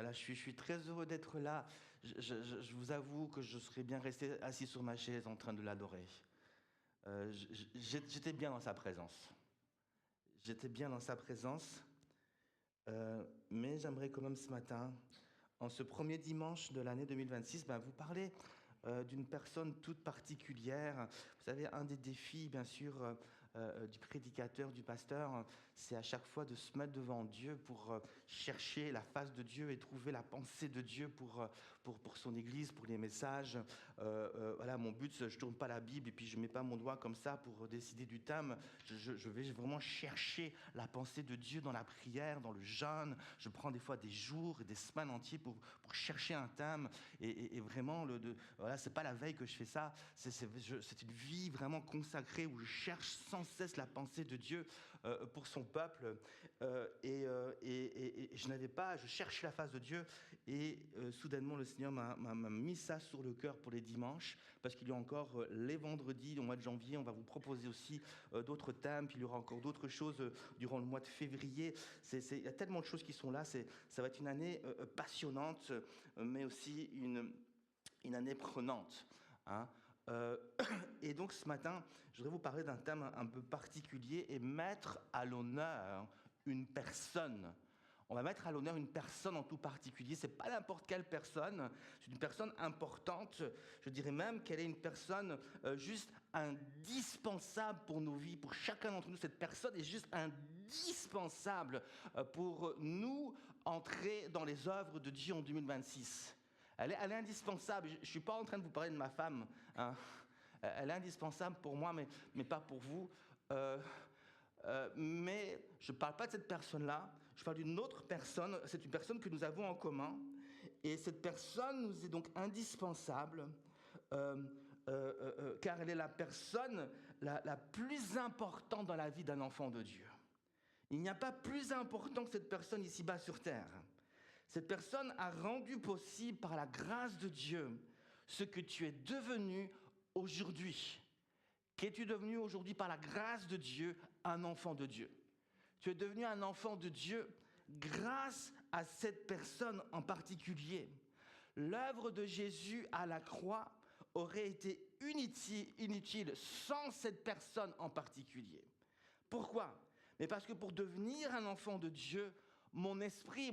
Voilà, je suis très heureux d'être là. Je vous avoue que je serais bien resté assis sur ma chaise en train de l'adorer. J'étais bien dans sa présence. J'étais bien dans sa présence, mais j'aimerais quand même ce matin, en ce premier dimanche de l'année 2026, vous parler d'une personne toute particulière. Vous savez, un des défis, bien sûr, du prédicateur, du pasteur, c'est à chaque fois de se mettre devant Dieu pour chercher la face de Dieu et trouver la pensée de Dieu pour son Église, pour les messages. Voilà, mon but, je ne tourne pas la Bible et puis je ne mets pas mon doigt comme ça pour décider du thème. Je vais vraiment chercher la pensée de Dieu dans la prière, dans le jeûne. Je prends des fois des jours et des semaines entières pour chercher un thème et vraiment, voilà, c'est pas la veille que je fais ça, c'est une vie vraiment consacrée où je cherche sans cesse la pensée de Dieu pour son peuple et je cherche la face de Dieu et soudainement le Seigneur m'a mis ça sur le cœur pour les dimanches parce qu'il y a encore les vendredis au mois de janvier, on va vous proposer aussi d'autres thèmes, puis il y aura encore d'autres choses durant le mois de février. Il y a tellement de choses qui sont là, ça va être une année passionnante, mais aussi une année prenante. Hein. Et donc ce matin, je voudrais vous parler d'un thème un peu particulier et mettre à l'honneur une personne. On va mettre à l'honneur une personne en tout particulier. C'est pas n'importe quelle personne, c'est une personne importante. Je dirais même qu'elle est une personne juste indispensable pour nos vies, pour chacun d'entre nous. Cette personne est juste indispensable pour nous entrer dans les œuvres de Dieu en 2026. Elle est indispensable. Je ne suis pas en train de vous parler de ma femme. Hein. Elle est indispensable pour moi, mais pas pour vous. Mais je ne parle pas de cette personne-là. Je parle d'une autre personne. C'est une personne que nous avons en commun. Et cette personne nous est donc indispensable car elle est la personne la plus importante dans la vie d'un enfant de Dieu. Il n'y a pas plus important que cette personne ici-bas sur terre. Cette personne a rendu possible par la grâce de Dieu ce que tu es devenu aujourd'hui. Qu'es-tu devenu aujourd'hui par la grâce de Dieu, un enfant de Dieu? Tu es devenu un enfant de Dieu grâce à cette personne en particulier. L'œuvre de Jésus à la croix aurait été inutile sans cette personne en particulier. Pourquoi? Mais parce que pour devenir un enfant de Dieu, mon esprit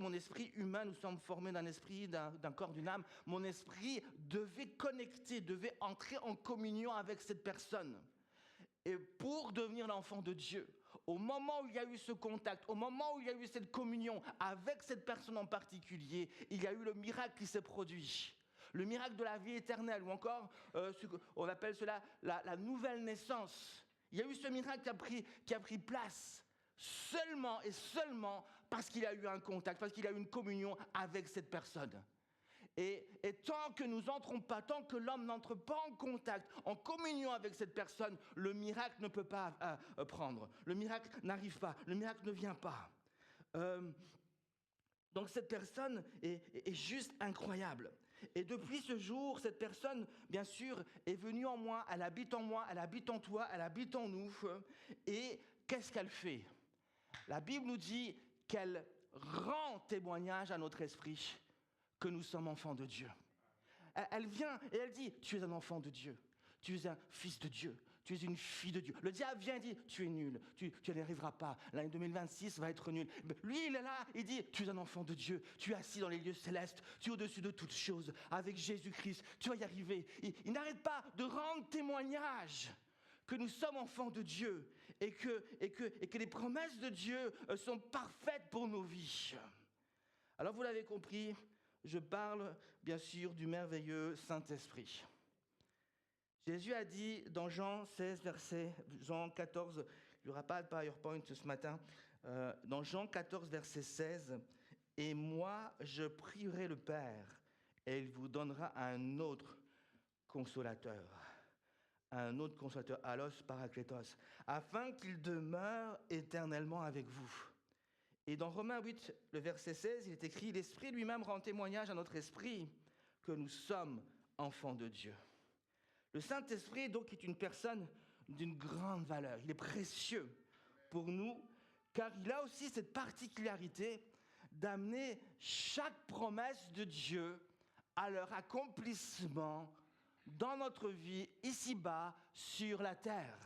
humain, nous sommes formés d'un esprit, d'un corps, d'une âme. Mon esprit devait connecter, devait entrer en communion avec cette personne. Et pour devenir l'enfant de Dieu, au moment où il y a eu ce contact, au moment où il y a eu cette communion avec cette personne en particulier, il y a eu le miracle qui s'est produit. Le miracle de la vie éternelle, ou encore, on appelle cela la nouvelle naissance. Il y a eu ce miracle qui a pris place. Seulement et seulement parce qu'il y a eu un contact, parce qu'il y a eu une communion avec cette personne. Et tant que nous n'entrons pas, tant que l'homme n'entre pas en contact, en communion avec cette personne, le miracle ne peut pas prendre. Le miracle n'arrive pas, le miracle ne vient pas. Donc cette personne est juste incroyable. Et depuis ce jour, cette personne, bien sûr, est venue en moi, elle habite en toi, elle habite en nous. Et qu'est-ce qu'elle fait? La Bible nous dit qu'elle rend témoignage à notre esprit que nous sommes enfants de Dieu. Elle vient et elle dit, tu es un enfant de Dieu, tu es un fils de Dieu, tu es une fille de Dieu. Le diable vient et dit, tu es nul, tu n'y arriveras pas, l'année 2026 va être nulle. Lui, il est là, il dit, tu es un enfant de Dieu, tu es assis dans les lieux célestes, tu es au-dessus de toutes choses, avec Jésus-Christ, tu vas y arriver. Il n'arrête pas de rendre témoignage que nous sommes enfants de Dieu et que les promesses de Dieu sont parfaites pour nos vies. Alors vous l'avez compris, je parle bien sûr du merveilleux Saint-Esprit. Jésus a dit dans Jean 16, Jean 14, il n'y aura pas de PowerPoint ce matin, dans Jean 14, verset 16, « Et moi, je prierai le Père, et il vous donnera un autre consolateur, Allos Parakletos, afin qu'il demeure éternellement avec vous. » Et dans Romains 8, le verset 16, il est écrit « L'Esprit lui-même rend témoignage à notre esprit que nous sommes enfants de Dieu. » Le Saint-Esprit, donc, est une personne d'une grande valeur. Il est précieux pour nous, car il a aussi cette particularité d'amener chaque promesse de Dieu à leur accomplissement dans notre vie, ici-bas, sur la terre.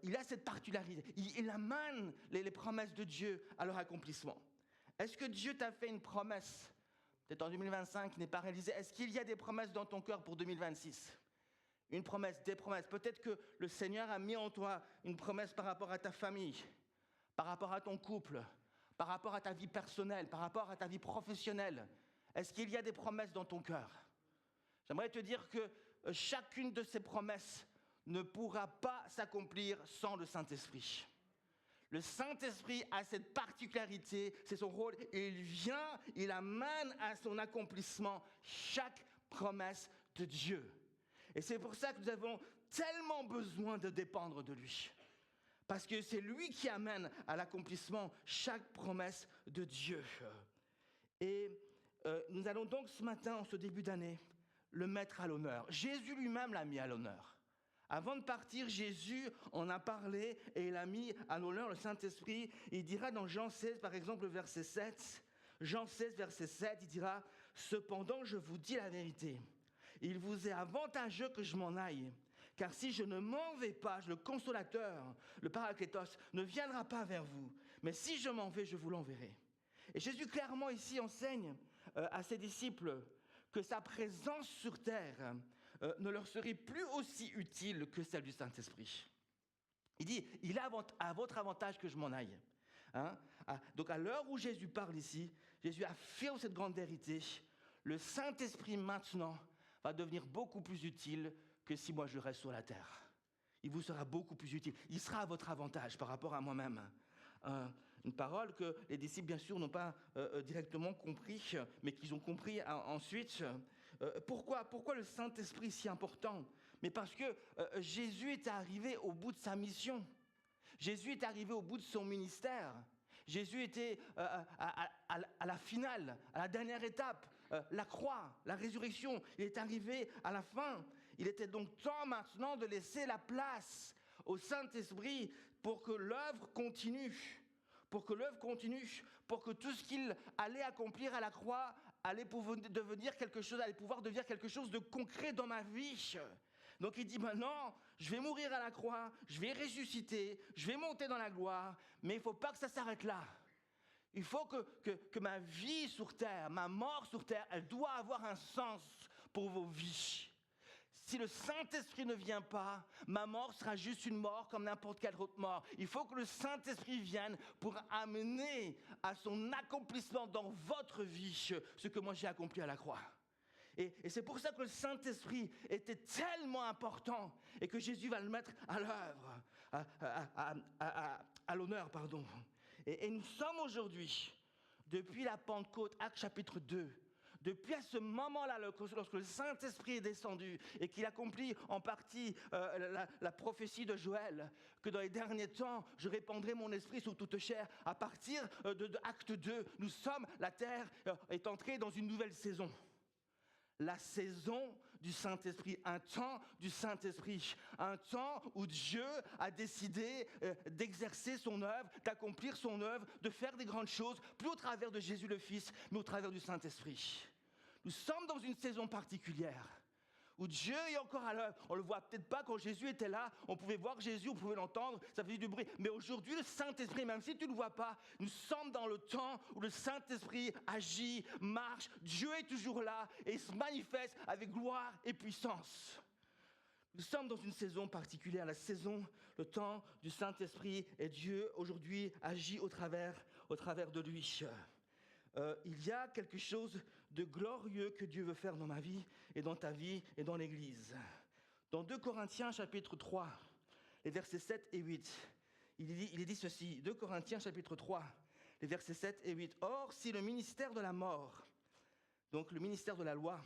Il a cette particularité. Il amène les promesses de Dieu à leur accomplissement. Est-ce que Dieu t'a fait une promesse, peut-être en 2025, qui n'est pas réalisée? Est-ce qu'il y a des promesses dans ton cœur pour 2026? Une promesse, des promesses. Peut-être que le Seigneur a mis en toi une promesse par rapport à ta famille, par rapport à ton couple, par rapport à ta vie personnelle, par rapport à ta vie professionnelle. Est-ce qu'il y a des promesses dans ton cœur? J'aimerais te dire que chacune de ces promesses ne pourra pas s'accomplir sans le Saint-Esprit. Le Saint-Esprit a cette particularité, c'est son rôle, et il vient, il amène à son accomplissement chaque promesse de Dieu. Et c'est pour ça que nous avons tellement besoin de dépendre de lui. Parce que c'est lui qui amène à l'accomplissement chaque promesse de Dieu. Et nous allons donc ce matin, en ce début d'année, le mettre à l'honneur. Jésus lui-même l'a mis à l'honneur. Avant de partir, Jésus en a parlé et il a mis à l'honneur le Saint-Esprit. Il dira dans Jean 16, par exemple, verset 7, Jean 16, verset 7, il dira « Cependant, je vous dis la vérité, il vous est avantageux que je m'en aille, car si je ne m'en vais pas, le Consolateur, le Paraclétos, ne viendra pas vers vous, mais si je m'en vais, je vous l'enverrai. » Et Jésus clairement ici enseigne à ses disciples que sa présence sur terre ne leur serait plus aussi utile que celle du Saint-Esprit. Il dit, il est à votre avantage que je m'en aille. Donc à l'heure où Jésus parle ici, Jésus affirme cette grande vérité. Le Saint-Esprit maintenant va devenir beaucoup plus utile que si moi je reste sur la terre. Il vous sera beaucoup plus utile. Il sera à votre avantage par rapport à moi-même. Une parole que les disciples, bien sûr, n'ont pas directement compris, mais qu'ils ont compris ensuite. Pourquoi le Saint-Esprit est si important? Mais parce que Jésus est arrivé au bout de sa mission. Jésus est arrivé au bout de son ministère. Jésus était à la finale, à la dernière étape, la croix, la résurrection. Il est arrivé à la fin. Il était donc temps maintenant de laisser la place au Saint-Esprit pour que l'œuvre continue. Pour que l'œuvre continue, pour que tout ce qu'il allait accomplir à la croix allait pouvoir devenir quelque chose de concret dans ma vie. Donc il dit maintenant, je vais mourir à la croix, je vais ressusciter, je vais monter dans la gloire, mais il ne faut pas que ça s'arrête là. Il faut que ma vie sur terre, ma mort sur terre, elle doit avoir un sens pour vos vies. Si le Saint-Esprit ne vient pas, ma mort sera juste une mort comme n'importe quelle autre mort. Il faut que le Saint-Esprit vienne pour amener à son accomplissement dans votre vie ce que moi j'ai accompli à la croix. Et c'est pour ça que le Saint-Esprit était tellement important et que Jésus va le mettre à l'œuvre, à l'honneur, pardon. Et nous sommes aujourd'hui, depuis la Pentecôte, Actes chapitre 2, depuis à ce moment-là, lorsque le Saint-Esprit est descendu et qu'il accomplit en partie la prophétie de Joël, que dans les derniers temps, je répandrai mon esprit sur toute chair. À partir de Acte 2, la terre est entrée dans une nouvelle saison. La saison du Saint-Esprit, un temps du Saint-Esprit, un temps où Dieu a décidé d'exercer son œuvre, d'accomplir son œuvre, de faire des grandes choses, plus au travers de Jésus le Fils, mais au travers du Saint-Esprit. Nous sommes dans une saison particulière où Dieu est encore à l'œuvre. On ne le voit peut-être pas quand Jésus était là, on pouvait voir Jésus, on pouvait l'entendre, ça faisait du bruit. Mais aujourd'hui, le Saint-Esprit, même si tu ne le vois pas, nous sommes dans le temps où le Saint-Esprit agit, marche. Dieu est toujours là et il se manifeste avec gloire et puissance. Nous sommes dans une saison particulière, la saison, le temps du Saint-Esprit, et Dieu aujourd'hui agit au travers de lui. Il y a quelque chose de glorieux que Dieu veut faire dans ma vie et dans ta vie et dans l'Église. Dans 2 Corinthiens chapitre 3, les versets 7 et 8, il est dit ceci, 2 Corinthiens chapitre 3, les versets 7 et 8. « Or, si le ministère de la mort, donc le ministère de la loi,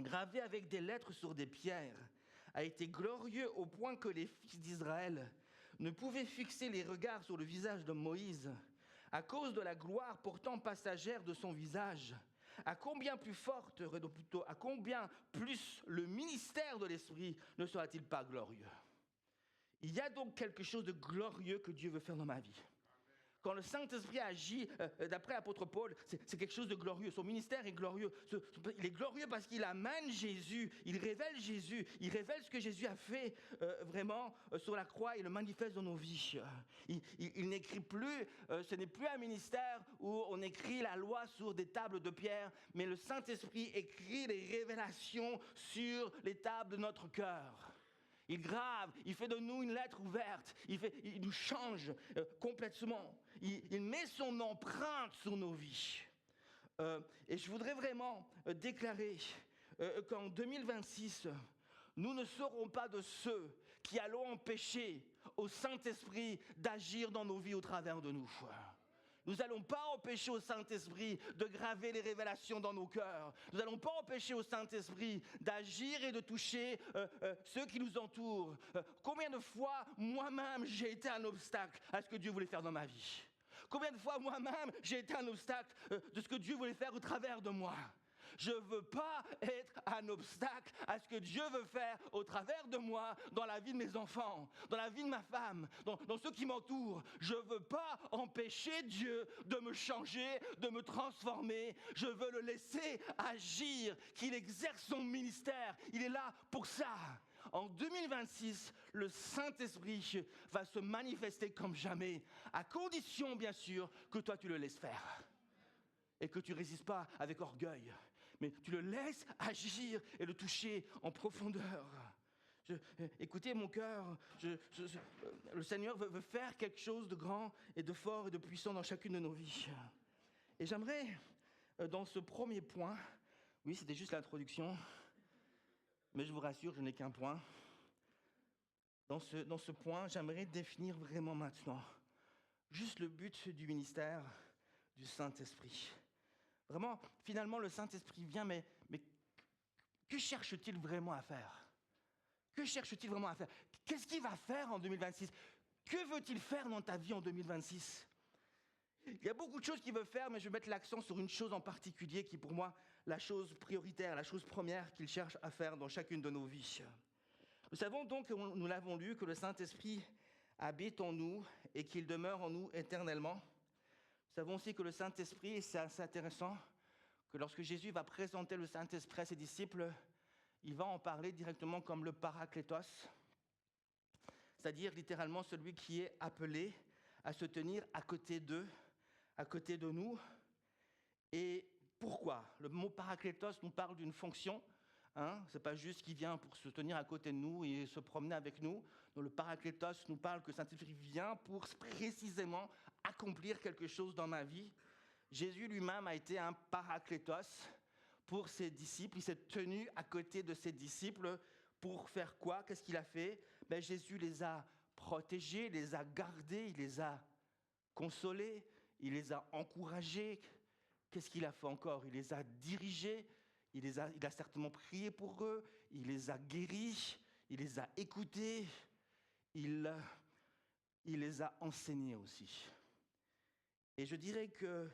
gravé avec des lettres sur des pierres, a été glorieux au point que les fils d'Israël ne pouvaient fixer les regards sur le visage de Moïse, à cause de la gloire pourtant passagère de son visage, à combien plus le ministère de l'Esprit ne sera-t-il pas glorieux ?» Il y a donc quelque chose de glorieux que Dieu veut faire dans ma vie. Quand le Saint-Esprit agit, d'après l'apôtre Paul, c'est quelque chose de glorieux. Son ministère est glorieux. Il est glorieux parce qu'il amène Jésus, il révèle ce que Jésus a fait vraiment sur la croix et le manifeste dans nos vies. Il n'écrit plus, ce n'est plus un ministère où on écrit la loi sur des tables de pierre, mais le Saint-Esprit écrit les révélations sur les tables de notre cœur. Il grave, il fait de nous une lettre ouverte, il nous change complètement. Il met son empreinte sur nos vies. Et je voudrais vraiment déclarer qu'en 2026, nous ne serons pas de ceux qui allons empêcher au Saint-Esprit d'agir dans nos vies au travers de nous. Nous n'allons pas empêcher au Saint-Esprit de graver les révélations dans nos cœurs. Nous n'allons pas empêcher au Saint-Esprit d'agir et de toucher ceux qui nous entourent. Combien de fois, moi-même, j'ai été un obstacle à ce que Dieu voulait faire dans ma vie? Combien de fois, moi-même, j'ai été un obstacle de ce que Dieu voulait faire au travers de moi? Je ne veux pas être un obstacle à ce que Dieu veut faire au travers de moi, dans la vie de mes enfants, dans la vie de ma femme, dans ceux qui m'entourent. Je ne veux pas empêcher Dieu de me changer, de me transformer. Je veux le laisser agir, qu'il exerce son ministère. Il est là pour ça. En 2026, le Saint-Esprit va se manifester comme jamais, à condition, bien sûr, que toi, tu le laisses faire. Et que tu ne résistes pas avec orgueil, mais tu le laisses agir et le toucher en profondeur. Écoutez mon cœur, le Seigneur veut faire quelque chose de grand et de fort et de puissant dans chacune de nos vies. Et j'aimerais, dans ce premier point, oui, c'était juste l'introduction, mais je vous rassure, je n'ai qu'un point. Dans ce point, j'aimerais définir vraiment maintenant juste le but du ministère du Saint-Esprit. Vraiment, finalement, le Saint-Esprit vient, mais que cherche-t-il vraiment à faire? Que cherche-t-il vraiment à faire? Qu'est-ce qu'il va faire en 2026? Que veut-il faire dans ta vie en 2026? Il y a beaucoup de choses qu'il veut faire, mais je vais mettre l'accent sur une chose en particulier qui est pour moi la chose prioritaire, la chose première qu'il cherche à faire dans chacune de nos vies. Nous savons donc, nous l'avons lu, que le Saint-Esprit habite en nous et qu'il demeure en nous éternellement. Nous savons aussi que le Saint-Esprit, et c'est assez intéressant, que lorsque Jésus va présenter le Saint-Esprit à ses disciples, il va en parler directement comme le Paraklétos, c'est-à-dire littéralement celui qui est appelé à se tenir à côté d'eux, à côté de nous. Et pourquoi? Le mot Paraklétos nous parle d'une fonction. Ce n'est pas juste qu'il vient pour se tenir à côté de nous et se promener avec nous. Donc, le Paraklétos nous parle que Saint-Esprit vient pour précisément accomplir quelque chose dans ma vie. Jésus lui-même a été un Paraklétos pour ses disciples. Il s'est tenu à côté de ses disciples pour faire quoi? Qu'est-ce qu'il a fait? Jésus les a protégés, il les a gardés, il les a consolés, il les a encouragés. Qu'est-ce qu'il a fait encore? Il les a dirigés. Il a certainement prié pour eux, il les a guéris, il les a écoutés, il les a enseignés aussi. Et je dirais que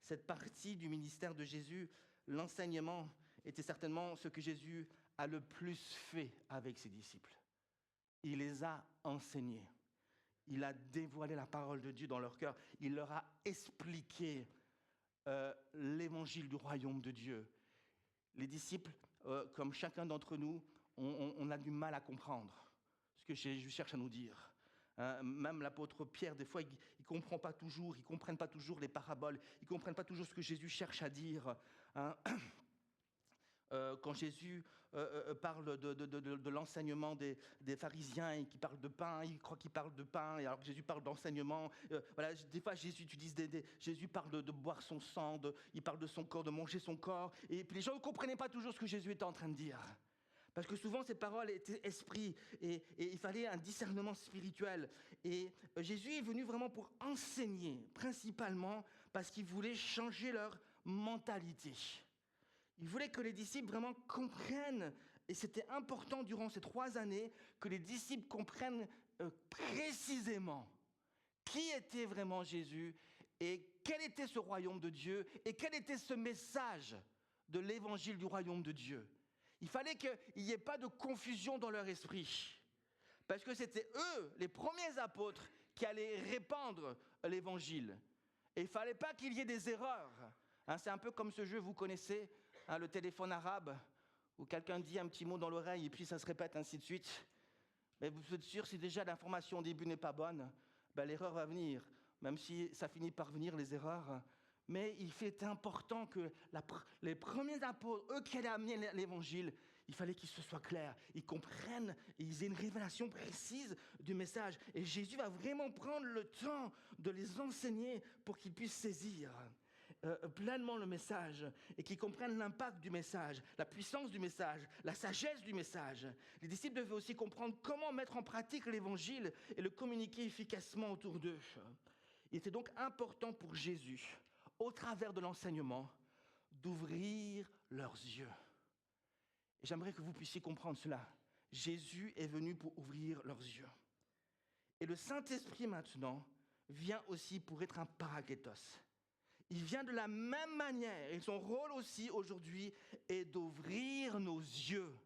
cette partie du ministère de Jésus, l'enseignement, était certainement ce que Jésus a le plus fait avec ses disciples. Il les a enseignés, il a dévoilé la parole de Dieu dans leur cœur, il leur a expliqué l'évangile du royaume de Dieu. Les disciples, comme chacun d'entre nous, on a du mal à comprendre ce que Jésus cherche à nous dire. Même l'apôtre Pierre, des fois, il ne comprend pas toujours, ils ne comprennent pas toujours les paraboles, ils ne comprennent pas toujours ce que Jésus cherche à dire. Quand Jésus parle de l'enseignement des pharisiens et qu'il parle de pain, il croit qu'il parle de pain, et alors que Jésus parle d'enseignement. Des fois, Jésus utilise Jésus parle de boire son sang, il parle de son corps, de manger son corps. Et puis les gens ne comprenaient pas toujours ce que Jésus était en train de dire. Parce que souvent, ces paroles étaient esprit et il fallait un discernement spirituel. Et Jésus est venu vraiment pour enseigner, principalement parce qu'il voulait changer leur mentalité. Il voulait que les disciples vraiment comprennent, et c'était important durant ces 3 années, que les disciples comprennent précisément qui était vraiment Jésus et quel était ce royaume de Dieu et quel était ce message de l'évangile du royaume de Dieu. Il fallait qu'il n'y ait pas de confusion dans leur esprit, parce que c'était eux, les premiers apôtres, qui allait répandre l'évangile. Et il ne fallait pas qu'il y ait des erreurs. C'est un peu comme ce jeu, vous connaissez, le téléphone arabe, où quelqu'un dit un petit mot dans l'oreille et puis ça se répète, ainsi de suite. Mais vous êtes sûr, si déjà l'information au début n'est pas bonne, l'erreur va venir, même si ça finit par venir, les erreurs. Mais il fait important que les premiers apôtres, eux qui allaient amener l'évangile, il fallait qu'ils se soient clairs, ils comprennent, ils aient une révélation précise du message. Et Jésus va vraiment prendre le temps de les enseigner pour qu'ils puissent saisir pleinement le message et qu'ils comprennent l'impact du message, la puissance du message, la sagesse du message. Les disciples devaient aussi comprendre comment mettre en pratique l'évangile et le communiquer efficacement autour d'eux. Il était donc important pour Jésus, au travers de l'enseignement, d'ouvrir leurs yeux. Et j'aimerais que vous puissiez comprendre cela. Jésus est venu pour ouvrir leurs yeux. Et le Saint-Esprit maintenant vient aussi pour être un parakletos. Il vient de la même manière, et son rôle aussi aujourd'hui est d'ouvrir nos yeux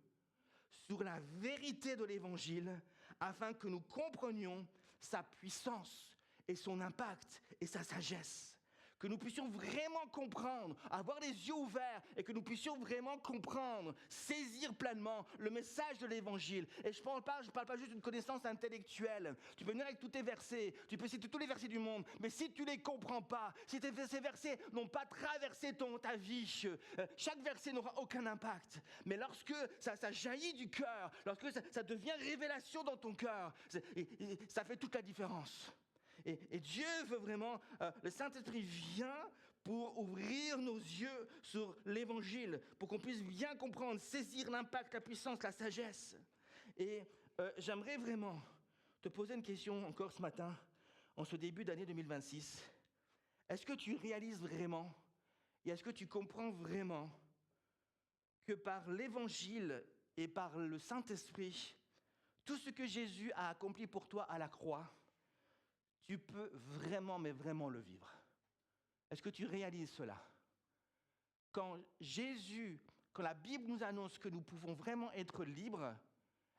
sur la vérité de l'Évangile afin que nous comprenions sa puissance et son impact et sa sagesse. Que nous puissions vraiment comprendre, avoir les yeux ouverts et que nous puissions vraiment comprendre, saisir pleinement le message de l'Évangile. Et je ne parle pas juste d'une connaissance intellectuelle. Tu peux venir avec tous tes versets, tu peux citer tous les versets du monde, mais si tu ne les comprends pas, si ces versets n'ont pas traversé ta vie, chaque verset n'aura aucun impact. Mais lorsque ça jaillit du cœur, lorsque ça devient révélation dans ton cœur, ça fait toute la différence. Et Dieu veut vraiment, le Saint-Esprit vient pour ouvrir nos yeux sur l'Évangile, pour qu'on puisse bien comprendre, saisir l'impact, la puissance, la sagesse. Et j'aimerais vraiment te poser une question encore ce matin, en ce début d'année 2026. Est-ce que tu réalises vraiment, et est-ce que tu comprends vraiment que par l'Évangile et par le Saint-Esprit, tout ce que Jésus a accompli pour toi à la croix, tu peux vraiment, mais vraiment le vivre. Est-ce que tu réalises cela? Quand la Bible nous annonce que nous pouvons vraiment être libres,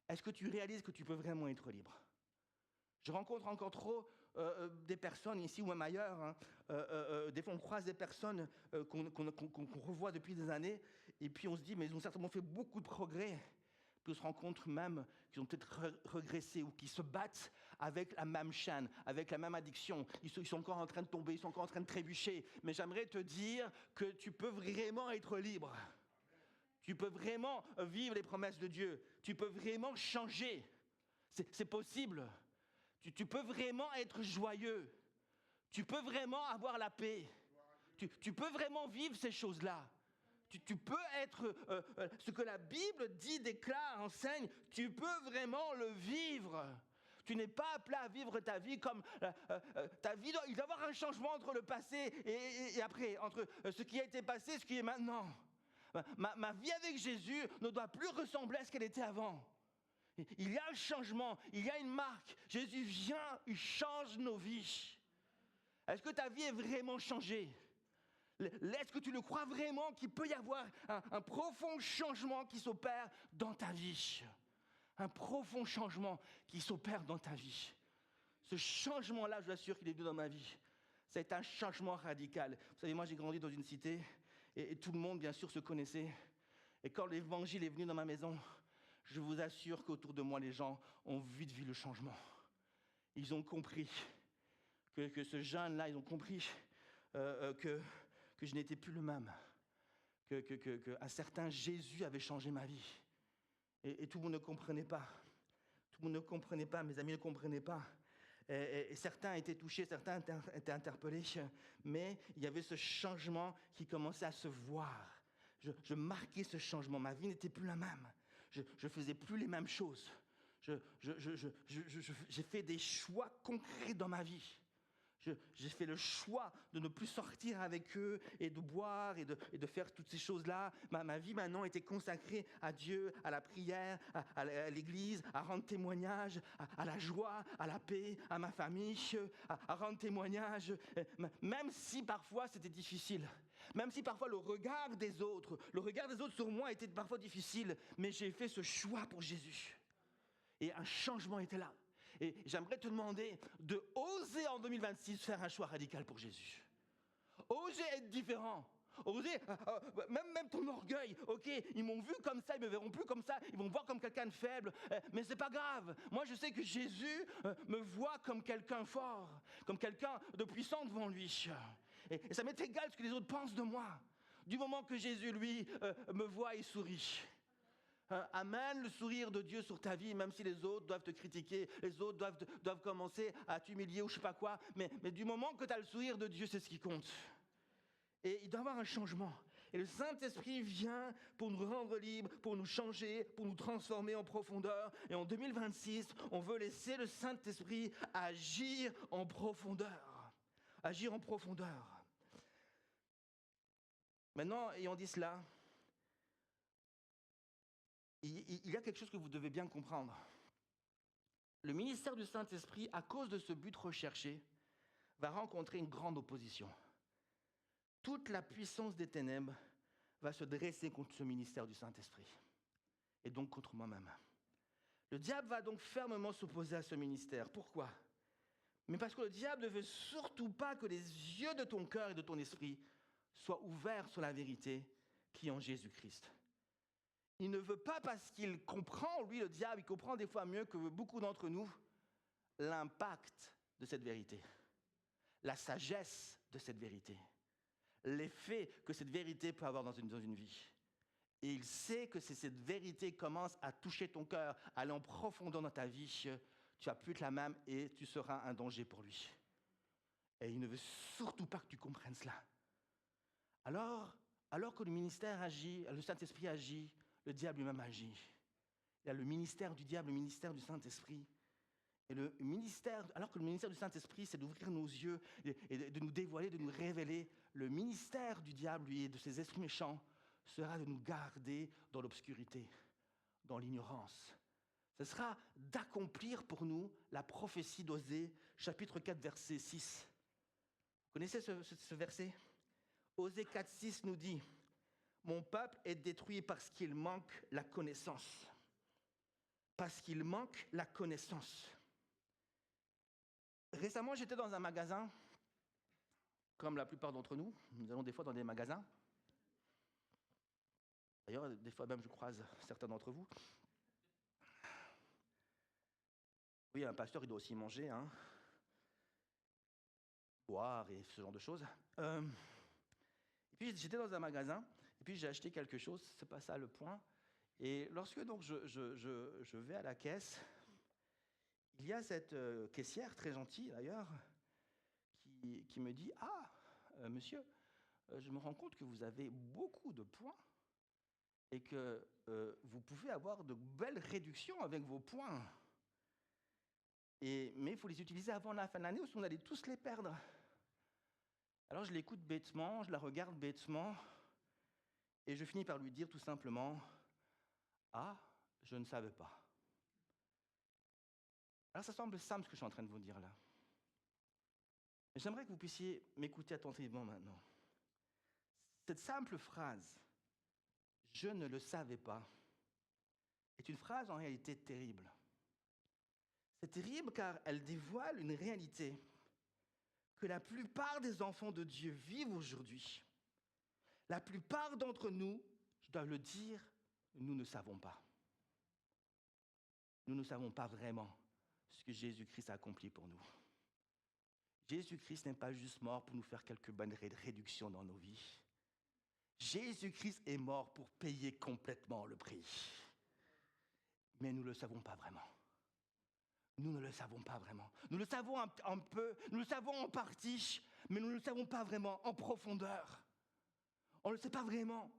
est-ce que tu réalises que tu peux vraiment être libre? Je rencontre encore trop des personnes ici ou même ailleurs. Des fois, on croise des personnes qu'on revoit depuis des années, et puis on se dit, mais ils ont certainement fait beaucoup de progrès. Puis on se rend compte même qu'ils ont peut-être régressé ou qu'ils se battent avec la même chaîne, avec la même addiction. Ils sont encore en train de tomber, ils sont encore en train de trébucher. Mais j'aimerais te dire que tu peux vraiment être libre. Tu peux vraiment vivre les promesses de Dieu. Tu peux vraiment changer. C'est possible. Tu peux vraiment être joyeux. Tu peux vraiment avoir la paix. Tu peux vraiment vivre ces choses-là. Tu peux être, ce que la Bible dit, déclare, enseigne, tu peux vraiment le vivre. Tu n'es pas appelé à vivre ta vie comme ta vie. Il doit y avoir un changement entre le passé et après, entre ce qui a été passé et ce qui est maintenant. Ma vie avec Jésus ne doit plus ressembler à ce qu'elle était avant. Il y a un changement, il y a une marque. Jésus vient, il change nos vies. Est-ce que ta vie est vraiment changée? Est-ce que tu le crois vraiment qu'il peut y avoir un profond changement qui s'opère dans ta vie? Un profond changement qui s'opère dans ta vie. Ce changement-là, je vous assure qu'il est venu dans ma vie. C'est un changement radical. Vous savez, moi j'ai grandi dans une cité et tout le monde, bien sûr, se connaissait. Et quand l'évangile est venu dans ma maison, je vous assure qu'autour de moi, les gens ont vite vu le changement. Ils ont compris que ce jeune-là, ils ont compris que je n'étais plus le même, qu'un certain Jésus avait changé ma vie. Et tout le monde ne comprenait pas. Tout le monde ne comprenait pas, mes amis ne comprenaient pas. Et certains étaient touchés, certains étaient interpellés, mais il y avait ce changement qui commençait à se voir. Je marquais ce changement, ma vie n'était plus la même. Je ne faisais plus les mêmes choses. J'ai fait des choix concrets dans ma vie. J'ai fait le choix de ne plus sortir avec eux et de boire et de faire toutes ces choses-là. Ma vie maintenant était consacrée à Dieu, à la prière, à l'église, à rendre témoignage, à la joie, à la paix, à ma famille, à rendre témoignage, même si parfois c'était difficile. Même si parfois le regard des autres sur moi était parfois difficile, mais j'ai fait ce choix pour Jésus. Et un changement était là. Et j'aimerais te demander de oser en 2026 faire un choix radical pour Jésus. Oser être différent. Oser, même ton orgueil, ok, ils m'ont vu comme ça, ils me verront plus comme ça, ils vont me voir comme quelqu'un de faible, mais c'est pas grave. Moi, je sais que Jésus me voit comme quelqu'un fort, comme quelqu'un de puissant devant lui. Et ça m'est égal ce que les autres pensent de moi. Du moment que Jésus, lui, me voit et sourit. Amène le sourire de Dieu sur ta vie, même si les autres doivent te critiquer, les autres doivent commencer à t'humilier ou je sais pas quoi, mais du moment que tu as le sourire de Dieu, c'est ce qui compte. Et il doit y avoir un changement. Et le Saint-Esprit vient pour nous rendre libres, pour nous changer, pour nous transformer en profondeur. Et en 2026, on veut laisser le Saint-Esprit agir en profondeur. Agir en profondeur. Maintenant, ayant dit cela, il y a quelque chose que vous devez bien comprendre. Le ministère du Saint-Esprit, à cause de ce but recherché, va rencontrer une grande opposition. Toute la puissance des ténèbres va se dresser contre ce ministère du Saint-Esprit, et donc contre moi-même. Le diable va donc fermement s'opposer à ce ministère. Pourquoi ? Mais parce que le diable ne veut surtout pas que les yeux de ton cœur et de ton esprit soient ouverts sur la vérité qui est en Jésus-Christ. Il ne veut pas parce qu'il comprend, lui le diable, il comprend des fois mieux que beaucoup d'entre nous, l'impact de cette vérité, la sagesse de cette vérité. L'effet que cette vérité peut avoir dans une vie. Et il sait que si cette vérité commence à toucher ton cœur, à aller en profondeur dans ta vie, tu vas plus être la même et tu seras un danger pour lui. Et il ne veut surtout pas que tu comprennes cela. Alors que le ministère agit, le Saint-Esprit agit, le diable lui-même agit. Il y a le ministère du diable, le ministère du Saint-Esprit. Et alors que le ministère du Saint-Esprit, c'est d'ouvrir nos yeux et de nous dévoiler, de nous révéler, le ministère du diable, lui, et de ses esprits méchants, sera de nous garder dans l'obscurité, dans l'ignorance. Ce sera d'accomplir pour nous la prophétie d'Osée, chapitre 4, verset 6. Vous connaissez ce verset ? Osée 4, 6 nous dit « Mon peuple est détruit parce qu'il manque la connaissance. » Parce qu'il manque la connaissance. Récemment, j'étais dans un magasin, comme la plupart d'entre nous. Nous allons des fois dans des magasins. D'ailleurs, des fois même, je croise certains d'entre vous. Oui, un pasteur, il doit aussi manger, boire et ce genre de choses. Et puis, j'étais dans un magasin, et puis j'ai acheté quelque chose, c'est pas ça le point. Et lorsque donc je vais à la caisse, il y a cette caissière, très gentille d'ailleurs, qui me dit « Ah, monsieur, je me rends compte que vous avez beaucoup de points et que vous pouvez avoir de belles réductions avec vos points. Mais il faut les utiliser avant la fin de l'année ou sinon on allait tous les perdre. » Alors je l'écoute bêtement, je la regarde bêtement et je finis par lui dire tout simplement « Ah, je ne savais pas. » Alors ça semble simple ce que je suis en train de vous dire là. Mais j'aimerais que vous puissiez m'écouter attentivement maintenant. Cette simple phrase, « Je ne le savais pas », est une phrase en réalité terrible. C'est terrible car elle dévoile une réalité que la plupart des enfants de Dieu vivent aujourd'hui. La plupart d'entre nous, je dois le dire, nous ne savons pas. Nous ne savons pas vraiment ce que Jésus-Christ a accompli pour nous. Jésus-Christ n'est pas juste mort pour nous faire quelques bonnes réductions dans nos vies. Jésus-Christ est mort pour payer complètement le prix. Mais nous ne le savons pas vraiment. Nous ne le savons pas vraiment. Nous le savons un peu, nous le savons en partie, mais nous ne le savons pas vraiment en profondeur. On ne le sait pas vraiment.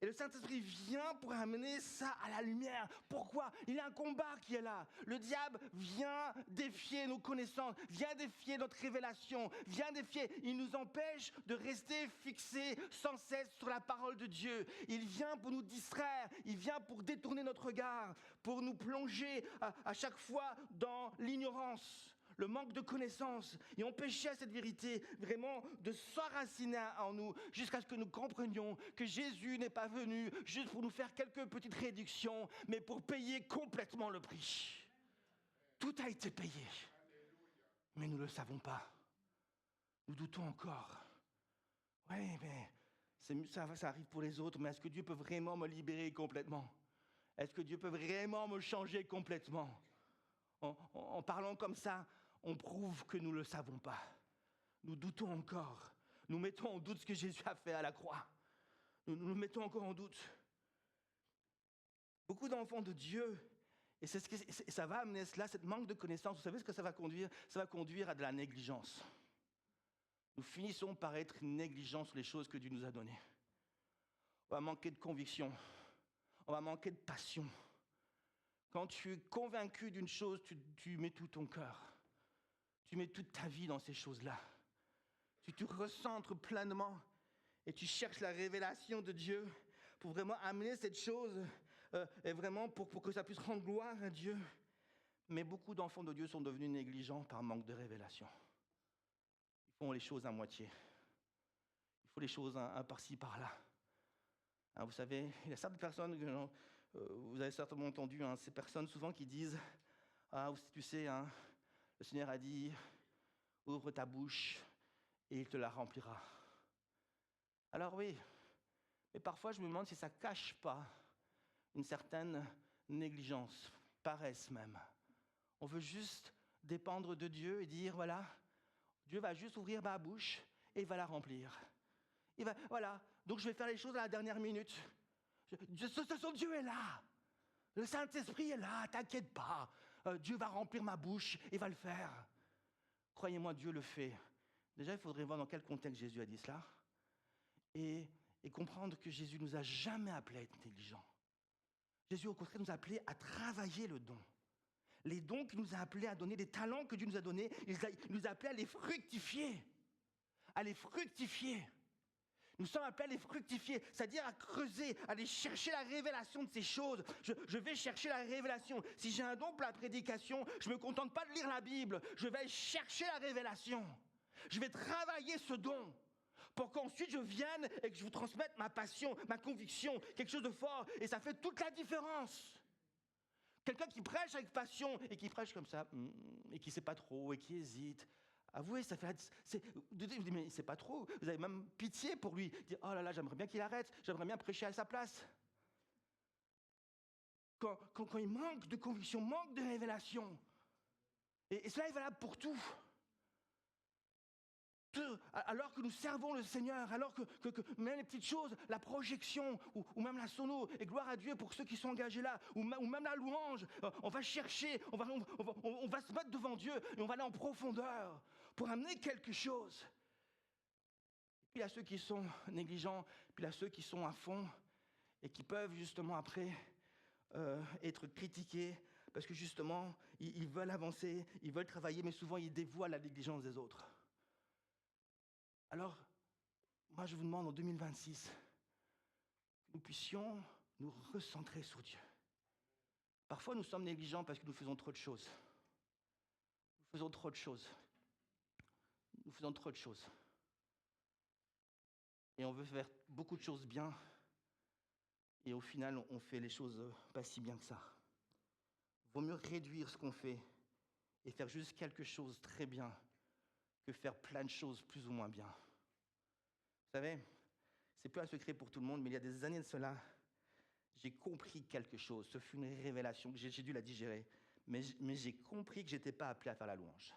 Et le Saint-Esprit vient pour amener ça à la lumière. Pourquoi ? Il y a un combat qui est là. Le diable vient défier nos connaissances, vient défier notre révélation, vient défier. Il nous empêche de rester fixés sans cesse sur la parole de Dieu. Il vient pour nous distraire, il vient pour détourner notre regard, pour nous plonger à chaque fois dans l'ignorance, le manque de connaissance, et empêcher à cette vérité vraiment de s'enraciner en nous jusqu'à ce que nous comprenions que Jésus n'est pas venu juste pour nous faire quelques petites réductions, mais pour payer complètement le prix. Tout a été payé. Mais nous ne le savons pas. Nous doutons encore. Oui, mais ça arrive pour les autres, mais est-ce que Dieu peut vraiment me libérer complètement? Est-ce que Dieu peut vraiment me changer complètement? En parlant comme ça, on prouve que nous ne le savons pas. Nous doutons encore. Nous mettons en doute ce que Jésus a fait à la croix. Nous mettons encore en doute. Beaucoup d'enfants de Dieu, et ça va amener cela, cette manque de connaissance. Vous savez ce que ça va conduire? Ça va conduire à de la négligence. Nous finissons par être négligents sur les choses que Dieu nous a données. On va manquer de conviction. On va manquer de passion. Quand tu es convaincu d'une chose, tu mets tout ton cœur. Tu mets toute ta vie dans ces choses-là. Tu te recentres pleinement et tu cherches la révélation de Dieu pour vraiment amener cette chose et vraiment pour que ça puisse rendre gloire à Dieu. Mais beaucoup d'enfants de Dieu sont devenus négligents par manque de révélation. Ils font les choses à moitié. Ils font les choses un par-ci, par-là. Hein, vous savez, il y a certaines personnes, vous avez certainement entendu, ces personnes souvent qui disent « Ah, tu sais, le Seigneur a dit, ouvre ta bouche et il te la remplira. » Alors oui, mais parfois je me demande si ça ne cache pas une certaine négligence, paresse même. On veut juste dépendre de Dieu et dire, voilà, Dieu va juste ouvrir ma bouche et il va la remplir. Voilà, donc je vais faire les choses à la dernière minute. Dieu est là. Le Saint-Esprit est là, t'inquiète pas. Dieu va remplir ma bouche et va le faire. Croyez-moi, Dieu le fait. Déjà, il faudrait voir dans quel contexte Jésus a dit cela. Et comprendre que Jésus ne nous a jamais appelés à être négligents. Jésus, au contraire, nous a appelés à travailler le don. Les dons qu'il nous a appelés à donner, les talents que Dieu nous a donnés, il nous a appelés à les fructifier. À les fructifier. Nous sommes appelés à les fructifier, c'est-à-dire à creuser, à aller chercher la révélation de ces choses. Je vais chercher la révélation. Si j'ai un don pour la prédication, je ne me contente pas de lire la Bible. Je vais chercher la révélation. Je vais travailler ce don pour qu'ensuite je vienne et que je vous transmette ma passion, ma conviction, quelque chose de fort. Et ça fait toute la différence. Quelqu'un qui prêche avec passion et qui prêche comme ça, et qui ne sait pas trop, et qui hésite. Avouez, ça fait. Vous dites, mais c'est pas trop. Vous avez même pitié pour lui. Dire, oh là là, j'aimerais bien qu'il arrête. J'aimerais bien prêcher à sa place. Quand il manque de conviction, manque de révélation. Et cela est valable pour tout. Alors que nous servons le Seigneur, alors que même les petites choses, la projection ou même la sono, et gloire à Dieu pour ceux qui sont engagés là, ou même la louange, on va chercher, on va se mettre devant Dieu et on va aller en profondeur pour amener quelque chose. Et puis il y a ceux qui sont négligents, puis il y a ceux qui sont à fond et qui peuvent justement après être critiqués parce que justement ils veulent avancer, ils veulent travailler, mais souvent ils dévoient la négligence des autres. Alors, moi je vous demande en 2026, que nous puissions nous recentrer sur Dieu. Parfois nous sommes négligents parce que nous faisons trop de choses. Nous faisons trop de choses. Nous faisons trop de choses. Et on veut faire beaucoup de choses bien. Et au final, on fait les choses pas si bien que ça. Il vaut mieux réduire ce qu'on fait et faire juste quelque chose très bien que faire plein de choses plus ou moins bien. Vous savez, c'est plus un secret pour tout le monde, mais il y a des années de cela, j'ai compris quelque chose. Ce fut une révélation, j'ai dû la digérer. Mais j'ai compris que je n'étais pas appelé à faire la louange.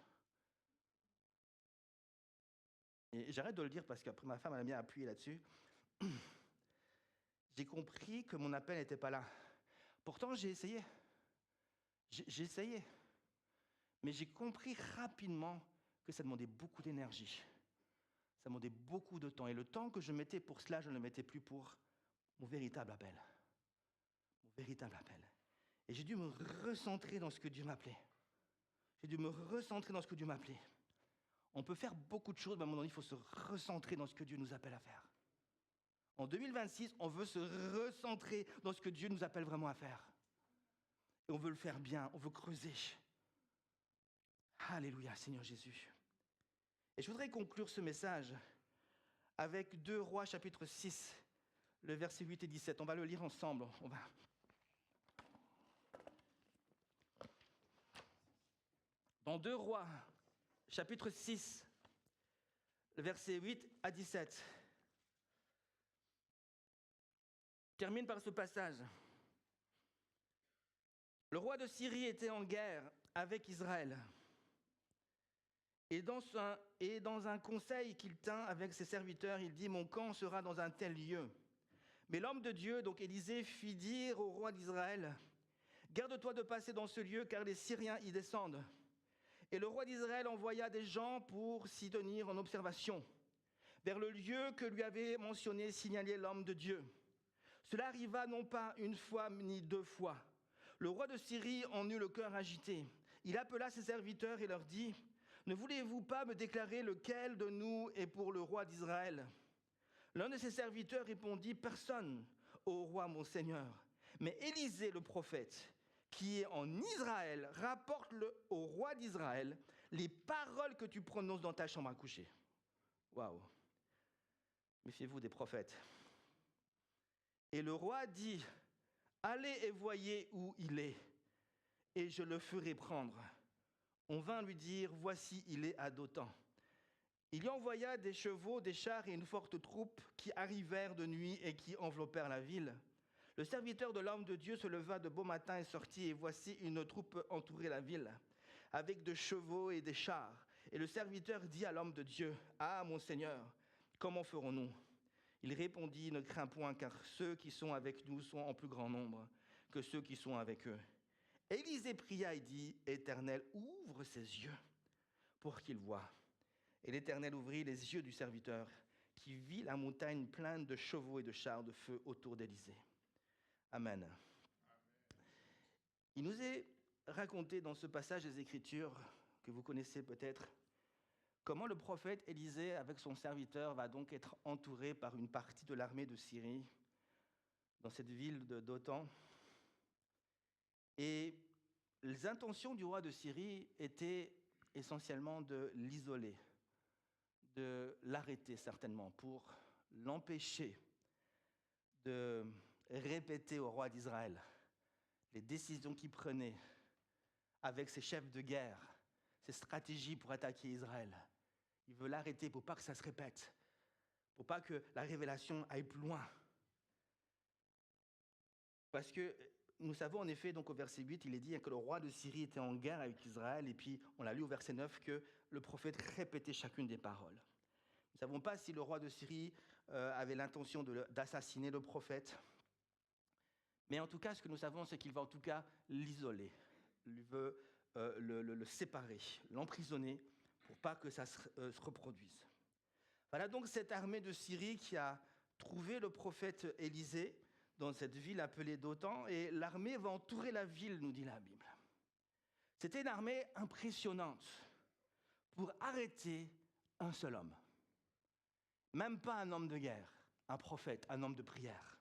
Et j'arrête de le dire parce qu'après ma femme elle a bien appuyé là-dessus. J'ai compris que mon appel n'était pas là. Pourtant, j'ai essayé. J'ai essayé. Mais j'ai compris rapidement que ça demandait beaucoup d'énergie. Ça demandait beaucoup de temps. Et le temps que je mettais pour cela, je ne le mettais plus pour mon véritable appel. Mon véritable appel. Et j'ai dû me recentrer dans ce que Dieu m'appelait. J'ai dû me recentrer dans ce que Dieu m'appelait. On peut faire beaucoup de choses, mais à un moment donné, il faut se recentrer dans ce que Dieu nous appelle à faire. En 2026, on veut se recentrer dans ce que Dieu nous appelle vraiment à faire. Et on veut le faire bien, on veut creuser. Alléluia, Seigneur Jésus. Et je voudrais conclure ce message avec 2 Rois chapitre 6, le verset 8 et 17. On va le lire ensemble. Dans 2 Rois, chapitre 6, versets 8 à 17. Je termine par ce passage. Le roi de Syrie était en guerre avec Israël. Et dans un conseil qu'il tint avec ses serviteurs, il dit « Mon camp sera dans un tel lieu ». Mais l'homme de Dieu, donc Élisée, fit dire au roi d'Israël « Garde-toi de passer dans ce lieu, car les Syriens y descendent. » Et le roi d'Israël envoya des gens pour s'y tenir en observation, vers le lieu que lui avait mentionné, signalé l'homme de Dieu. Cela arriva non pas une fois ni 2 fois. Le roi de Syrie en eut le cœur agité. Il appela ses serviteurs et leur dit « Ne voulez-vous pas me déclarer lequel de nous est pour le roi d'Israël ?» L'un de ses serviteurs répondit « Personne, ô roi mon seigneur. » Mais Élisée le prophète, qui est en Israël, rapporte au roi d'Israël les paroles que tu prononces dans ta chambre à coucher. Waouh! Méfiez-vous des prophètes. Et le roi dit « Allez et voyez où il est, et je le ferai prendre. » On vint lui dire « Voici, il est à Dothan. » Il y envoya des chevaux, des chars et une forte troupe qui arrivèrent de nuit et qui enveloppèrent la ville. Le serviteur de l'homme de Dieu se leva de beau matin et sortit, et voici une troupe entourait la ville, avec de chevaux et des chars. Et le serviteur dit à l'homme de Dieu, « Ah, mon Seigneur, comment ferons-nous » Il répondit, « Ne crains point, car ceux qui sont avec nous sont en plus grand nombre que ceux qui sont avec eux. » Élisée pria et dit, « Éternel, ouvre ses yeux pour qu'il voie. » Et l'Éternel ouvrit les yeux du serviteur, qui vit la montagne pleine de chevaux et de chars de feu autour d'Élisée. Amen. Il nous est raconté dans ce passage des Écritures, que vous connaissez peut-être, comment le prophète Élisée, avec son serviteur, va donc être entouré par une partie de l'armée de Syrie, dans cette ville de Dothan. Et les intentions du roi de Syrie étaient essentiellement de l'isoler, de l'arrêter certainement, pour l'empêcher de répéter au roi d'Israël les décisions qu'il prenait avec ses chefs de guerre, ses stratégies pour attaquer Israël. Il veut l'arrêter pour pas que ça se répète, pour pas que la révélation aille plus loin. Parce que nous savons en effet, donc au verset 8, il est dit que le roi de Syrie était en guerre avec Israël, et puis on l'a lu au verset 9 que le prophète répétait chacune des paroles. Nous ne savons pas si le roi de Syrie avait l'intention d'assassiner le prophète, mais en tout cas, ce que nous savons, c'est qu'il va en tout cas l'isoler, il veut le séparer, l'emprisonner, pour pas que ça se reproduise. Voilà donc cette armée de Syrie qui a trouvé le prophète Élisée dans cette ville appelée Dothan, et l'armée va entourer la ville, nous dit la Bible. C'était une armée impressionnante pour arrêter un seul homme. Même pas un homme de guerre, un prophète, un homme de prière.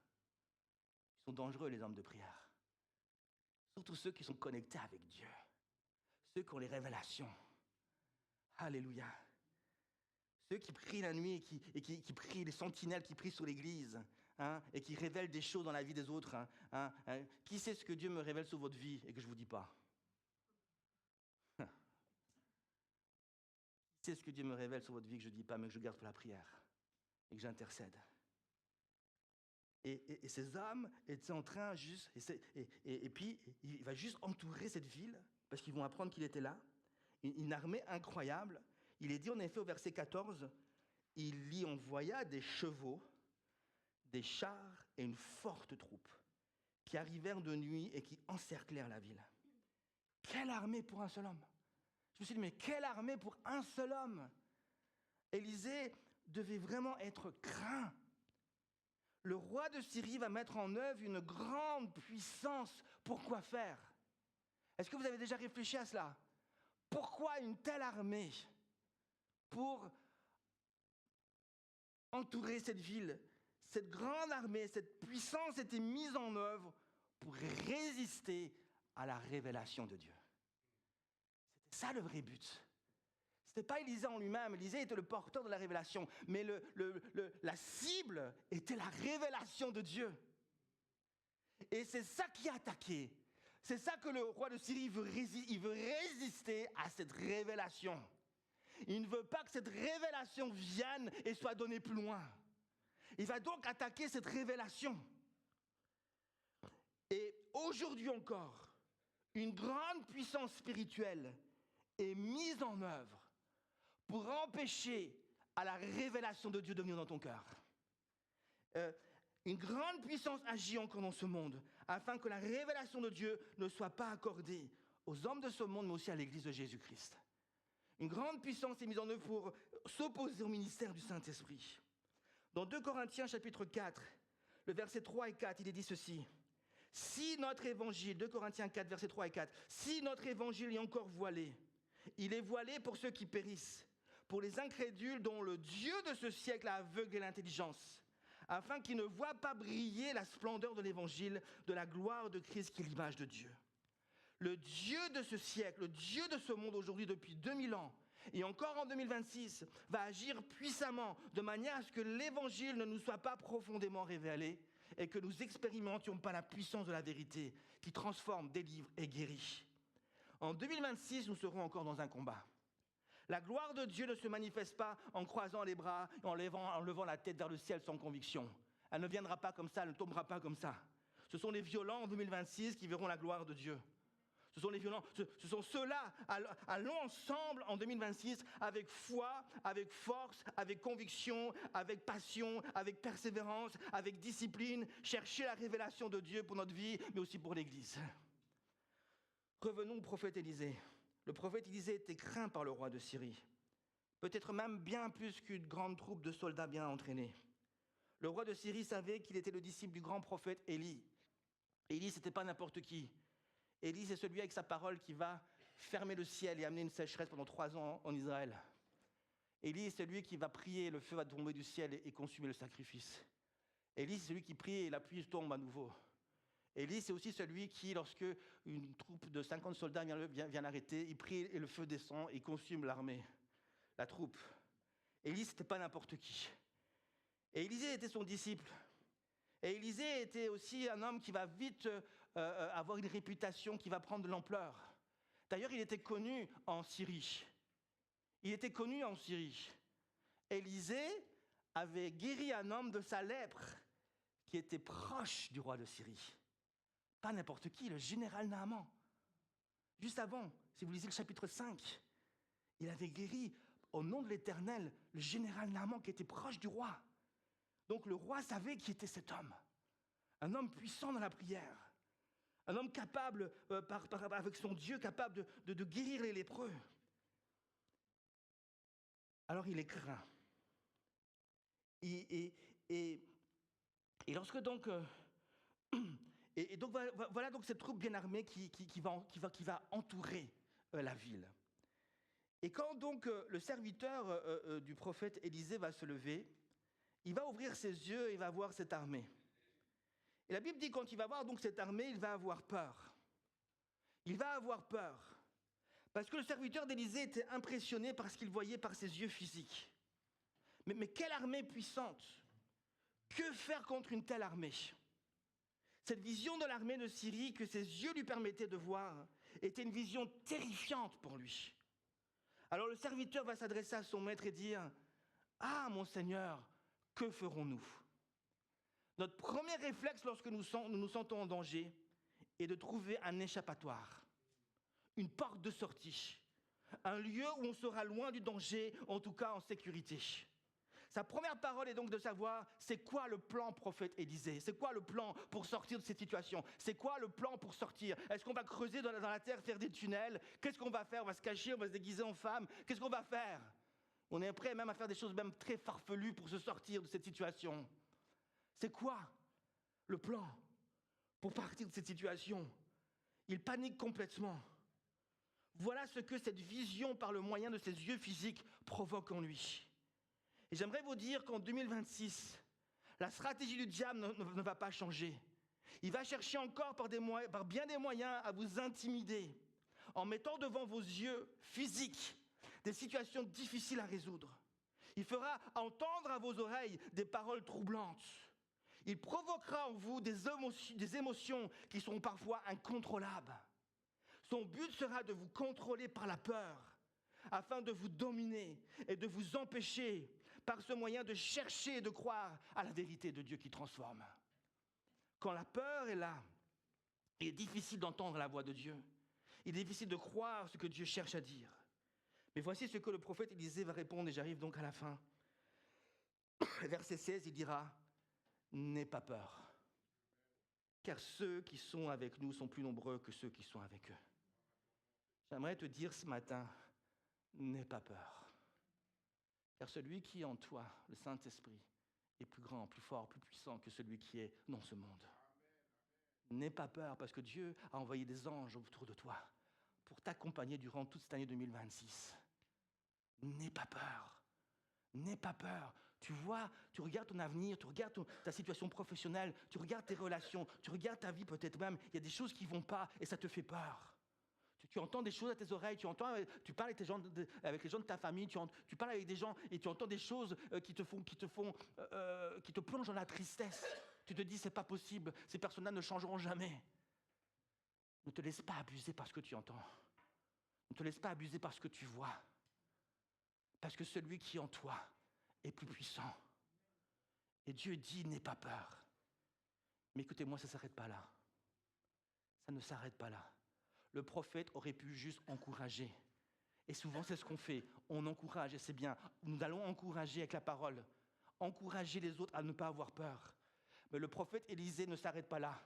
Ils sont dangereux, les hommes de prière. Surtout ceux qui sont connectés avec Dieu, ceux qui ont les révélations. Alléluia. Ceux qui prient la nuit et qui prient, les sentinelles qui prient sur l'église, et qui révèlent des choses dans la vie des autres. Qui sait ce que Dieu me révèle sur votre vie et que je ne vous dis pas? Qui sait ce que Dieu me révèle sur votre vie que je ne dis pas, mais que je garde pour la prière et que j'intercède? Et ces hommes étaient en train juste... Et puis, il va juste entourer cette ville, parce qu'ils vont apprendre qu'il était là. Une armée incroyable. Il est dit en effet au verset 14, il y envoya des chevaux, des chars et une forte troupe qui arrivèrent de nuit et qui encerclèrent la ville. Quelle armée pour un seul homme! Je me suis dit, mais quelle armée pour un seul homme! Élisée devait vraiment être craint. Le roi de Syrie va mettre en œuvre une grande puissance. Pour quoi faire? Est-ce que vous avez déjà réfléchi à cela? Pourquoi une telle armée pour entourer cette ville? Cette grande armée, cette puissance était mise en œuvre pour résister à la révélation de Dieu. C'était ça le vrai but. Ce n'était pas Élisée en lui-même. Élisée était le porteur de la révélation. Mais la cible était la révélation de Dieu. Et c'est ça qui a attaqué. C'est ça que le roi de Syrie veut il veut résister à cette révélation. Il ne veut pas que cette révélation vienne et soit donnée plus loin. Il va donc attaquer cette révélation. Et aujourd'hui encore, une grande puissance spirituelle est mise en œuvre pour empêcher à la révélation de Dieu de venir dans ton cœur. Une grande puissance agit encore dans ce monde afin que la révélation de Dieu ne soit pas accordée aux hommes de ce monde, mais aussi à l'Église de Jésus-Christ. Une grande puissance est mise en œuvre pour s'opposer au ministère du Saint-Esprit. Dans 2 Corinthiens chapitre 4, le verset 3 et 4, il est dit ceci. Si notre évangile, 2 Corinthiens 4, versets 3 et 4, si notre évangile est encore voilé, il est voilé pour ceux qui périssent, pour les incrédules dont le Dieu de ce siècle a aveuglé l'intelligence, afin qu'ils ne voient pas briller la splendeur de l'évangile, de la gloire de Christ qui est l'image de Dieu. Le Dieu de ce siècle, le Dieu de ce monde aujourd'hui depuis 2000 ans, et encore en 2026, va agir puissamment de manière à ce que l'évangile ne nous soit pas profondément révélé et que nous expérimentions pas la puissance de la vérité qui transforme, délivre et guérit. En 2026, nous serons encore dans un combat. La gloire de Dieu ne se manifeste pas en croisant les bras et en levant la tête vers le ciel sans conviction. Elle ne viendra pas comme ça, elle ne tombera pas comme ça. Ce sont les violents en 2026 qui verront la gloire de Dieu. Ce sont les violents, ce sont ceux-là, allons ensemble en 2026 avec foi, avec force, avec conviction, avec passion, avec persévérance, avec discipline, chercher la révélation de Dieu pour notre vie, mais aussi pour l'Église. Revenons au prophète Élisée. Le prophète Élisée était craint par le roi de Syrie, peut-être même bien plus qu'une grande troupe de soldats bien entraînés. Le roi de Syrie savait qu'il était le disciple du grand prophète Élie. Élie, ce n'était pas n'importe qui. Élie, c'est celui avec sa parole qui va fermer le ciel et amener une sécheresse pendant 3 ans en Israël. Élie, c'est celui qui va prier, le feu va tomber du ciel et consumer le sacrifice. Élie, c'est celui qui prie et la pluie tombe à nouveau. Élie, c'est aussi celui qui, lorsque une troupe de 50 soldats vient l'arrêter, il prie et le feu descend et consume l'armée, la troupe. Élie, ce n'était pas n'importe qui. Et Élisée était son disciple. Et Élisée était aussi un homme qui va vite avoir une réputation qui va prendre de l'ampleur. D'ailleurs, il était connu en Syrie. Élisée avait guéri un homme de sa lèpre qui était proche du roi de Syrie. Pas n'importe qui, le général Naaman. Juste avant, si vous lisez le chapitre 5, il avait guéri au nom de l'Éternel le général Naaman qui était proche du roi. Donc le roi savait qui était cet homme. Un homme puissant dans la prière. Un homme capable, avec son Dieu, capable de guérir les lépreux. Alors il est craint. Et lorsque donc... Et donc voilà donc cette troupe bien armée qui va entourer la ville. Et quand donc le serviteur du prophète Élisée va se lever, il va ouvrir ses yeux et il va voir cette armée. Et la Bible dit quand il va voir donc cette armée, il va avoir peur. Il va avoir peur. Parce que le serviteur d'Élisée était impressionné par ce qu'il voyait par ses yeux physiques. Mais quelle armée puissante! Que faire contre une telle armée? Cette vision de l'armée de Syrie que ses yeux lui permettaient de voir était une vision terrifiante pour lui. Alors le serviteur va s'adresser à son maître et dire « Ah, mon Seigneur, que ferons-nous » Notre premier réflexe lorsque nous nous sentons en danger est de trouver un échappatoire, une porte de sortie, un lieu où on sera loin du danger, en tout cas en sécurité. Sa première parole est donc de savoir c'est quoi le plan prophète Élisée, c'est quoi le plan pour sortir de cette situation, c'est quoi le plan pour sortir. Est-ce qu'on va creuser dans la terre, faire des tunnels? Qu'est-ce qu'on va faire? On va se cacher, on va se déguiser en femme? Qu'est-ce qu'on va faire? On est prêt même à faire des choses même très farfelues pour se sortir de cette situation. C'est quoi le plan pour partir de cette situation? Il panique complètement. Voilà ce que cette vision par le moyen de ses yeux physiques provoque en lui. Et j'aimerais vous dire qu'en 2026, la stratégie du diable ne va pas changer. Il va chercher encore par bien des moyens à vous intimider, en mettant devant vos yeux physiques des situations difficiles à résoudre. Il fera entendre à vos oreilles des paroles troublantes. Il provoquera en vous des émotions qui sont parfois incontrôlables. Son but sera de vous contrôler par la peur, afin de vous dominer et de vous empêcher par ce moyen de chercher et de croire à la vérité de Dieu qui transforme. Quand la peur est là, il est difficile d'entendre la voix de Dieu. Il est difficile de croire ce que Dieu cherche à dire. Mais voici ce que le prophète Élisée va répondre, et j'arrive donc à la fin. Verset 16, il dira, « N'aie pas peur, car ceux qui sont avec nous sont plus nombreux que ceux qui sont avec eux. » J'aimerais te dire ce matin, n'aie pas peur, car celui qui est en toi, le Saint-Esprit, est plus grand, plus fort, plus puissant que celui qui est dans ce monde. N'aie pas peur, parce que Dieu a envoyé des anges autour de toi pour t'accompagner durant toute cette année 2026. N'aie pas peur. N'aie pas peur. Tu vois, tu regardes ton avenir, tu regardes ta situation professionnelle, tu regardes tes relations, tu regardes ta vie peut-être même. Il y a des choses qui ne vont pas et ça te fait peur. Tu entends des choses à tes oreilles, tu parles avec, avec les gens de ta famille, tu parles avec des gens et tu entends des choses qui te plongent dans la tristesse. Tu te dis, c'est pas possible, ces personnes-là ne changeront jamais. Ne te laisse pas abuser par ce que tu entends. Ne te laisse pas abuser par ce que tu vois. Parce que celui qui est en toi est plus puissant. Et Dieu dit, n'aie pas peur. Mais écoutez-moi, ça ne s'arrête pas là. Ça ne s'arrête pas là. Le prophète aurait pu juste encourager. Et souvent, c'est ce qu'on fait. On encourage, et c'est bien. Nous allons encourager avec la parole. Encourager les autres à ne pas avoir peur. Mais le prophète Élisée ne s'arrête pas là.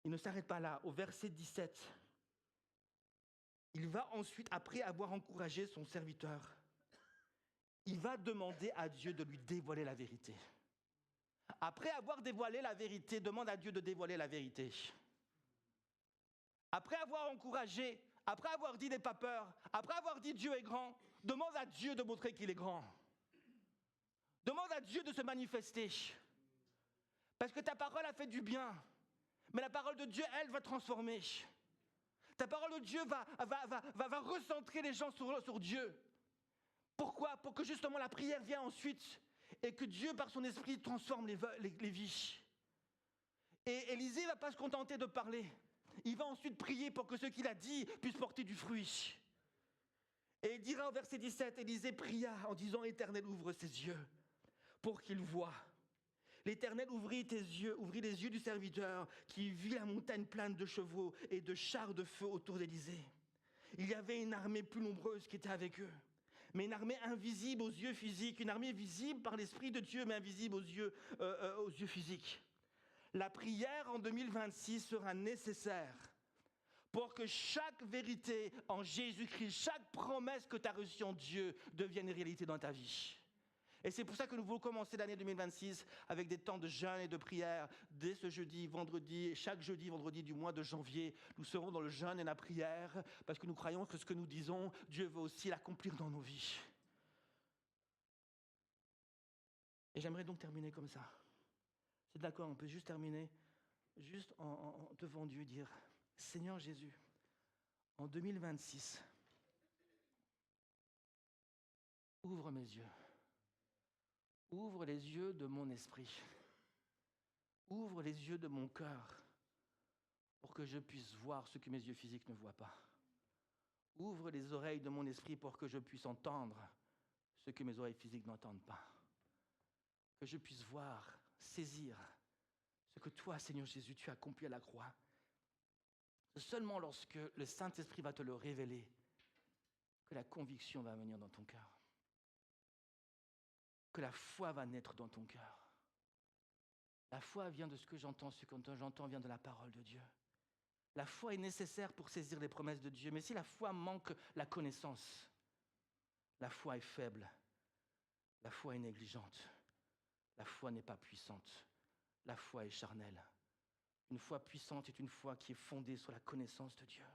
Il ne s'arrête pas là. Au verset 17, il va ensuite, après avoir encouragé son serviteur, il va demander à Dieu de lui dévoiler la vérité. Après avoir dévoilé la vérité, demande à Dieu de dévoiler la vérité. Après avoir encouragé, après avoir dit n'aie pas peur, après avoir dit Dieu est grand, demande à Dieu de montrer qu'il est grand. Demande à Dieu de se manifester. Parce que ta parole a fait du bien. Mais la parole de Dieu, elle, va transformer. Ta parole de Dieu va recentrer les gens sur Dieu. Pourquoi ? Pour que justement la prière vienne ensuite et que Dieu, par son esprit, transforme les vies. Et Élisée ne va pas se contenter de parler. Il va ensuite prier pour que ce qu'il a dit puisse porter du fruit. Et il dira au verset 17, Élisée pria en disant, « Éternel, ouvre ses yeux pour qu'il voie. » L'Éternel ouvrit les yeux du serviteur qui vit la montagne pleine de chevaux et de chars de feu autour d'Élisée. Il y avait une armée plus nombreuse qui était avec eux, mais une armée invisible aux yeux physiques, une armée visible par l'Esprit de Dieu, mais invisible aux yeux physiques. La prière en 2026 sera nécessaire pour que chaque vérité en Jésus-Christ, chaque promesse que tu as reçue en Dieu devienne réalité dans ta vie. Et c'est pour ça que nous voulons commencer l'année 2026 avec des temps de jeûne et de prière. Dès ce jeudi, vendredi, chaque jeudi, vendredi du mois de janvier, nous serons dans le jeûne et la prière parce que nous croyons que ce que nous disons, Dieu veut aussi l'accomplir dans nos vies. Et j'aimerais donc terminer comme ça. C'est d'accord, on peut juste terminer, juste en devant Dieu, dire « Seigneur Jésus, en 2026, ouvre mes yeux. Ouvre les yeux de mon esprit. Ouvre les yeux de mon cœur pour que je puisse voir ce que mes yeux physiques ne voient pas. Ouvre les oreilles de mon esprit pour que je puisse entendre ce que mes oreilles physiques n'entendent pas. Que je puisse voir, saisir ce que toi, Seigneur Jésus, tu as accompli à la croix. C'est seulement lorsque le Saint-Esprit va te le révéler que la conviction va venir dans ton cœur. Que la foi va naître dans ton cœur. La foi vient de ce que j'entends, ce que j'entends vient de la parole de Dieu. La foi est nécessaire pour saisir les promesses de Dieu, mais si la foi manque la connaissance, la foi est faible, la foi est négligente, la foi n'est pas puissante, la foi est charnelle. Une foi puissante est une foi qui est fondée sur la connaissance de Dieu,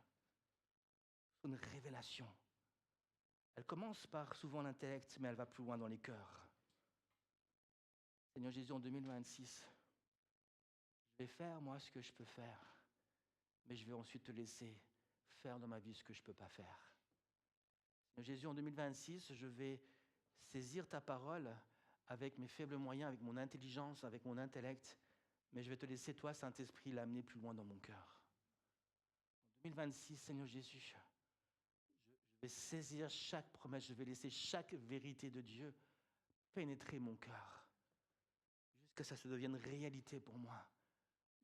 sur une révélation. Elle commence par souvent l'intellect, mais elle va plus loin dans les cœurs. Seigneur Jésus, en 2026, je vais faire, moi, ce que je peux faire, mais je vais ensuite te laisser faire dans ma vie ce que je ne peux pas faire. Seigneur Jésus, en 2026, je vais saisir ta parole avec mes faibles moyens, avec mon intelligence, avec mon intellect, mais je vais te laisser, toi, Saint-Esprit, l'amener plus loin dans mon cœur. En 2026, Seigneur Jésus, je vais saisir chaque promesse, je vais laisser chaque vérité de Dieu pénétrer mon cœur, jusqu'à ce que ça devienne réalité pour moi,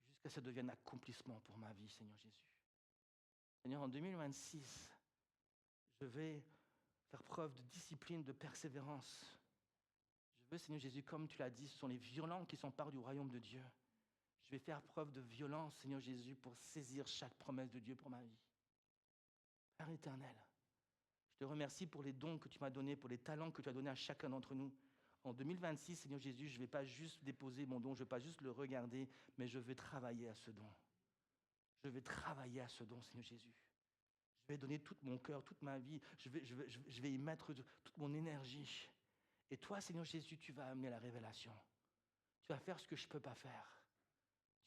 jusqu'à ce que ça devienne accomplissement pour ma vie, Seigneur Jésus. Seigneur, en 2026, je vais faire preuve de discipline, de persévérance. Je veux, Seigneur Jésus, comme tu l'as dit, ce sont les violents qui s'emparent du royaume de Dieu. Je vais faire preuve de violence, Seigneur Jésus, pour saisir chaque promesse de Dieu pour ma vie. Père éternel, je te remercie pour les dons que tu m'as donnés, pour les talents que tu as donnés à chacun d'entre nous. En 2026, Seigneur Jésus, je ne vais pas juste déposer mon don, je ne vais pas juste le regarder, mais je vais travailler à ce don. Je vais travailler à ce don, Seigneur Jésus. Je vais donner tout mon cœur, toute ma vie. Je vais y mettre toute mon énergie. Et toi, Seigneur Jésus, tu vas amener la révélation. Tu vas faire ce que je ne peux pas faire.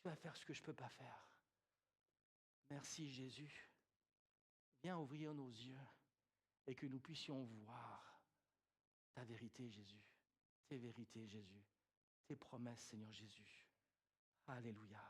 Tu vas faire ce que je ne peux pas faire. Merci, Jésus. Viens ouvrir nos yeux et que nous puissions voir ta vérité, Jésus. Tes vérités, Jésus. Tes promesses, Seigneur Jésus. Alléluia.